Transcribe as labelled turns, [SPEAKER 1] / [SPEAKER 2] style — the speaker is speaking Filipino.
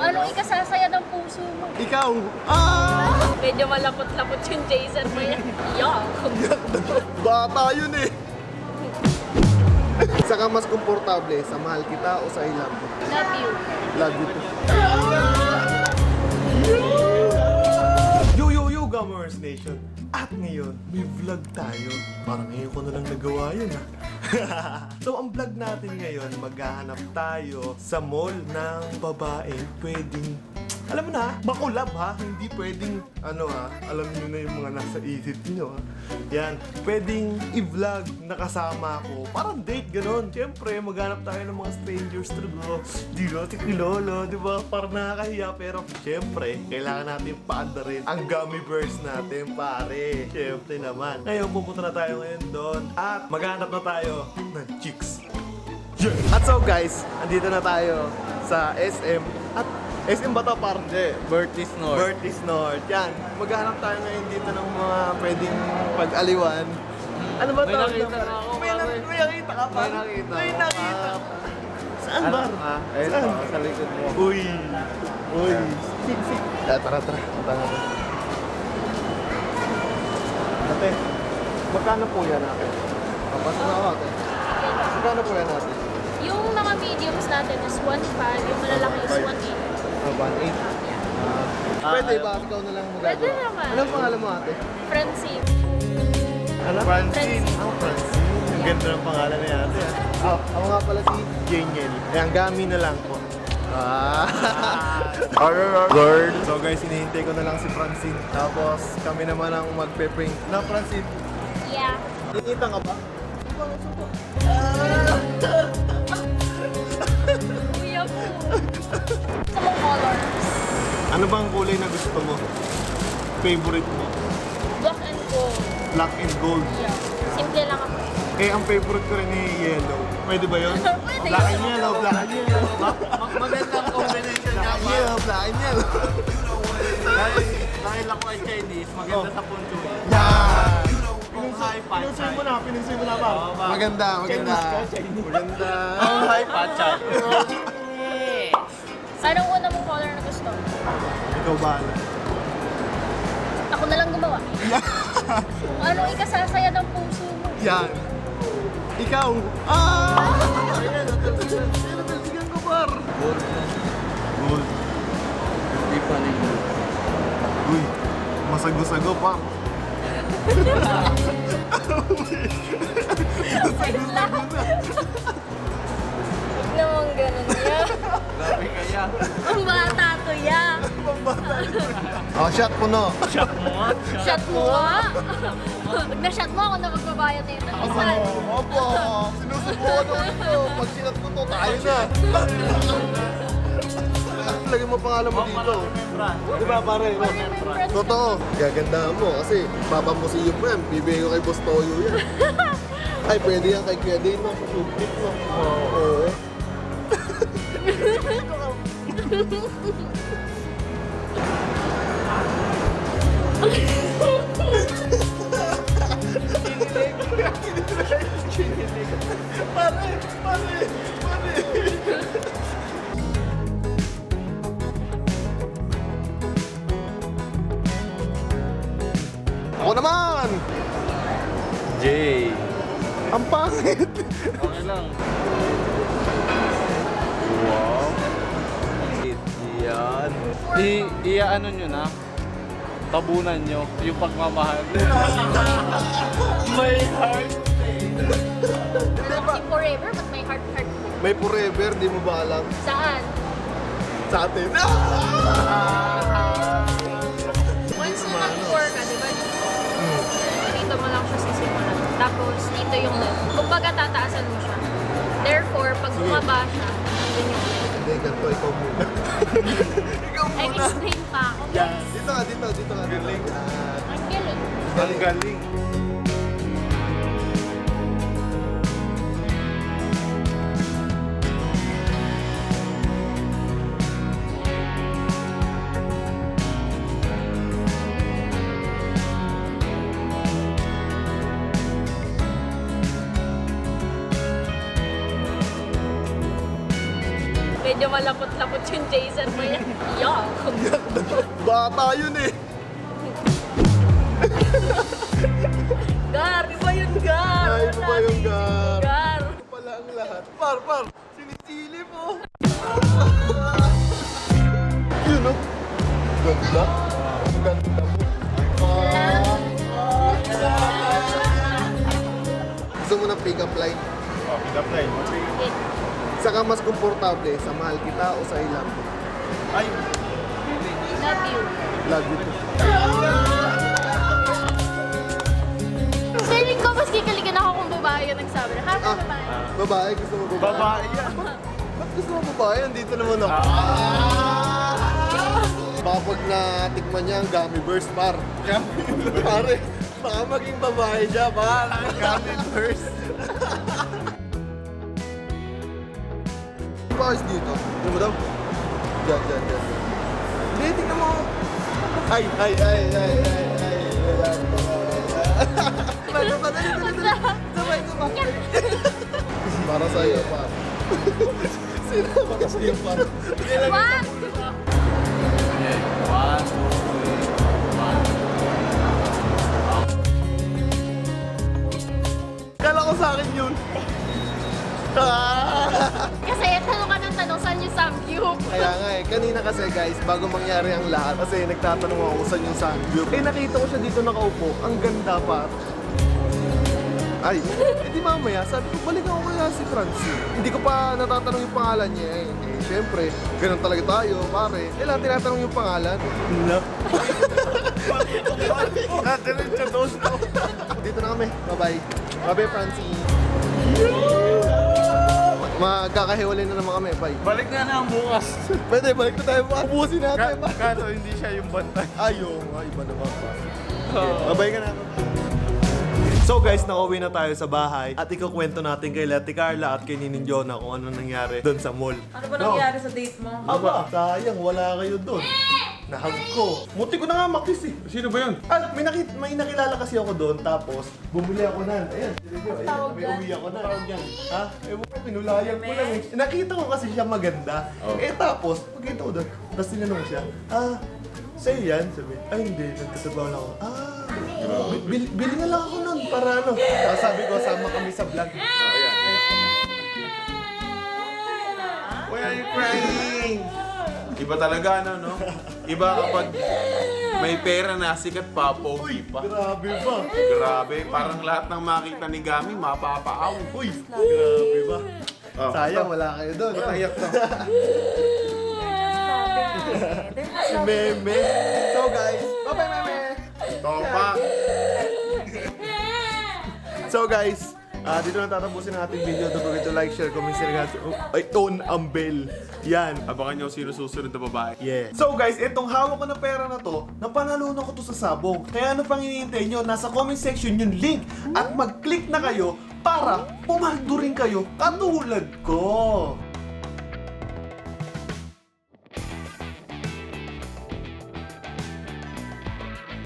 [SPEAKER 1] anong ikasasaya ng puso mo?
[SPEAKER 2] Ikaw! Ah!
[SPEAKER 1] Medyo malapot-lapot yung Jason mo yan. Yuck!
[SPEAKER 2] Bata yun eh! Saka mas komportable, sa mahal kita o sa I love you?
[SPEAKER 1] Love you.
[SPEAKER 2] Love you too. Yo, Gamers Nation! At ngayon, may vlog tayo. Parang ngayon ko na lang nagawa yun ha. So, ang vlog natin ngayon, maghahanap tayo sa mall ng babae pwedeng, alam mo na, makulab ha. Hindi pwedeng, alam niyo na yung mga nasa isip niyo ha. Yan, pwedeng i-vlog na kasama ko. Parang date, ganon. Siyempre, maghanap tayo ng mga strangers to. Di natin kilala, di ba? Parang nakakahiya. Pero, siyempre, kailangan natin paandarin ang gummy bears natin, pare. Siyempre naman. Ngayon, pupunta na tayo ngayon doon. At maghanap na tayo ng chicks. Yeah. At so guys, andito na tayo sa SM. At SM ba to, parang?
[SPEAKER 3] Hindi, Bertis North.
[SPEAKER 2] Bertis North. Yan. Maghanap tayo ngayon dito ng mga pwedeng pag-aliwan. Ano ba
[SPEAKER 3] May
[SPEAKER 2] to?
[SPEAKER 3] nakita na ako,
[SPEAKER 2] May
[SPEAKER 3] pare.
[SPEAKER 2] nakita ka pa?
[SPEAKER 3] May nakita.
[SPEAKER 2] May nakita. Saan ba?
[SPEAKER 3] Ayun
[SPEAKER 2] Saan?
[SPEAKER 3] pa, sa likod mo.
[SPEAKER 2] Uy. Uy. Sik. Tara. Tara. Ate, magkano po yan natin? Kapasa na ako ate. Magkano po yan natin?
[SPEAKER 1] Yung mga mediums natin is 1.5, yung malalaki is 1.8.
[SPEAKER 2] 1.8. Pwede ba? Ikaw na lang magagawa.
[SPEAKER 1] Pwede naman.
[SPEAKER 2] Anong pangalan mo ate?
[SPEAKER 1] Francine.
[SPEAKER 2] Ano?
[SPEAKER 1] Francine.
[SPEAKER 2] Francine. Ang ganda ng pangalan niya ate. Ako nga pala si Janiel. Ayan, Gami na lang po. Girl. So guys, hinihintay ko na lang si Francine. Tapos kami naman ang magpe-prank. Na Francine,
[SPEAKER 1] Yeah.
[SPEAKER 2] nakita ka ba?
[SPEAKER 1] Kuya po. Sa mga colors.
[SPEAKER 2] Ano bang kulay na gusto mo? Favorite mo?
[SPEAKER 1] Black and gold.
[SPEAKER 2] Black and gold.
[SPEAKER 1] Yeah. Simple lang ako.
[SPEAKER 2] Eh, ang favorite ko rin ay yellow. Pwede ba yun?
[SPEAKER 1] Pwede
[SPEAKER 2] Black
[SPEAKER 1] yun.
[SPEAKER 2] and yellow, black and yellow.
[SPEAKER 3] Magandang combination niya.
[SPEAKER 2] Black and yellow, black and yellow.
[SPEAKER 3] Dahil ako ay Chinese, maganda sa punto eh.
[SPEAKER 2] Yan!
[SPEAKER 3] Kung high pat
[SPEAKER 2] Pinunsoy mo na ba?
[SPEAKER 3] Oo, ba?
[SPEAKER 2] Maganda. Maganda.
[SPEAKER 3] Kung high pat siya.
[SPEAKER 1] Anong una mong color na gusto?
[SPEAKER 2] Ikaw bahala.
[SPEAKER 1] Ako na lang gumawa. Kung anong ikasasaya ng puso mo?
[SPEAKER 2] Yan. Ikaw. Ah! Ayan, natalsigan ko, par.
[SPEAKER 3] Gold.
[SPEAKER 2] Gold.
[SPEAKER 3] Hindi pa rin.
[SPEAKER 2] Uy, masago-sago, par.
[SPEAKER 1] Wait lang. Huwag naman ganun ya.
[SPEAKER 3] Grabe kaya.
[SPEAKER 1] Ang bata to ya.
[SPEAKER 2] Oh, shot po no.
[SPEAKER 3] Shot mo nga.
[SPEAKER 1] Shot mo nga. Pag na-shot mo ako na magbabayad na yung talisan.
[SPEAKER 2] Opo. Sinusubukan ko ito. Pag sinat ko to, tayo na. Lagyan mo pangalan mo dito. Di ba pare? No? Totoo. Gaganda mo kasi papamusiyo mo yan. Bibigay ko kay Boss Toyo yan. Ay, pwede yan kay Kuya Dane, no? Subject, no? Oo. Pare. Ako naman!
[SPEAKER 3] Jay.
[SPEAKER 2] Ang pangit!
[SPEAKER 3] Okay lang. Wow. Yan. Ano nyo na? Tabunan nyo yung pagmamahal. My heart.
[SPEAKER 1] Si forever, but my heart.
[SPEAKER 2] May forever, di mo ba alam?
[SPEAKER 1] Saan?
[SPEAKER 2] Sa atin.
[SPEAKER 1] Once na nag-tour ka, di ba? Dito mo lang siya sisimulan. Tapos, dito yung left. Kumbaga, tataasan mo siya. Therefore, pag bumaba siya, yun yung left.
[SPEAKER 2] Hindi, ganito, ikaw muna. Ikaw muna.
[SPEAKER 1] Explain pa ako.
[SPEAKER 2] Yan. Dito ka. Galing.
[SPEAKER 1] Ang galing.
[SPEAKER 3] Ang galing.
[SPEAKER 1] Medyo malapot-lapot yung Jason mo yan. Yuck!
[SPEAKER 2] Bata yun eh.
[SPEAKER 1] Gar! Iba yun, Gar!
[SPEAKER 2] Ay, iba ba yung Gar?
[SPEAKER 1] Gar!
[SPEAKER 2] Ito pala ang lahat. Par, sinisili mo. Yun o. Ganda. Ganda mo. Gusto mo ng pick-up line?
[SPEAKER 3] Oh, pick up line.
[SPEAKER 2] Saka mas komportable, sa mahal kita o sa ilang?
[SPEAKER 3] Ay,
[SPEAKER 1] Love you.
[SPEAKER 2] Love you too.
[SPEAKER 1] Feeling ko mas kikaligan ako kung babae yung nagsabi na, ha, babae.
[SPEAKER 2] Babae, gusto mo babae?
[SPEAKER 3] babae yan.
[SPEAKER 2] Ba't gusto mo babae? Andito naman ako. Baka pag natikman niya ang gummy burst, par. Pare, baka maging babae siya, par. Gummy burst. Bakit dito? Ano mo daw? Diyan. Hindi, tingnan mo. Ay. Dali. Sabay. Para sa'yo, par. Sino para sa'yo, par?
[SPEAKER 1] What?
[SPEAKER 3] Okay, 1, 2, 3, 1.
[SPEAKER 2] Kala ko sa akin yun.
[SPEAKER 1] Kasi tanong ka ng tanong, saan yung samgyup?
[SPEAKER 2] Kaya nga eh, kanina kasi guys, bago mangyari ang lahat, kasi nagtatanong ako saan yung Sangyup. Eh nakita ko siya dito nakaupo, ang ganda pa. Ay, di mamaya, sabi ko, balikan ko kaya si Francie. Hindi ko pa natatanong yung pangalan niya eh. Siyempre, ganun talaga tayo, pare. Kailangan tinatanong yung pangalan. No. Dito na kami, bye-bye. Bye-bye, Francie. Magkakahiwalay na naman kami, bye.
[SPEAKER 3] Balik na lang bukas.
[SPEAKER 2] Pwede, balik na tayo. Ubusin natin.
[SPEAKER 3] Kaso hindi siya yung bantay.
[SPEAKER 2] Ayaw nga, iba naman pa. Babay ka na. So guys, nakauwi na tayo sa bahay at ikukwento natin kay Leti Carla at kay Nining Jonah kung ano nangyari doon sa mall.
[SPEAKER 4] Ano ba nangyari sa date mo?
[SPEAKER 2] Aba, sayang, wala kayo doon. Nahag ko. Munti ko na nga makis eh.
[SPEAKER 3] Sino ba yun?
[SPEAKER 2] Ah, may nakilala kasi ako doon, tapos bumili ako nan. Ayan, ayan, may uwi ako na. Ha? Eh, pinulayan ko lang eh. Nakita ko kasi siya maganda. Eh, tapos, pagkita ko doon, tapos tinanong siya, sa'yo yan? Sabi, ay hindi, nagkatabaw lang ako. Bili na lang ako nun para ano. Tapos sabi ko, sama kami sa vlog.
[SPEAKER 3] Ayan. Why are you crying? Iba talaga, no? Iba kapag may pera na, sikat pa, pogi pa.
[SPEAKER 2] Grabe ba?
[SPEAKER 3] Grabe, parang lahat ng makita ni Gami, mapapaaw.
[SPEAKER 2] Uy, grabe ba?
[SPEAKER 3] Oh.
[SPEAKER 2] Sayang, wala kayo doon.
[SPEAKER 3] Naiyak to.
[SPEAKER 2] Si Meme. So guys, bye-bye Meme!
[SPEAKER 3] Topa.
[SPEAKER 2] So guys, dito na tatapusin ang ating video. Don't forget to like, share, comment, share, on ang bell. Yan.
[SPEAKER 3] Abangan nyo sino susunod na babae.
[SPEAKER 2] Yeah. So guys, itong hawak ko na pera na to, napanalunan ko to sa sabong. Kaya ano pang hinihintay nyo? Nasa comment section yung link. At mag-click na kayo para pumaldo rin kayo katulad ko.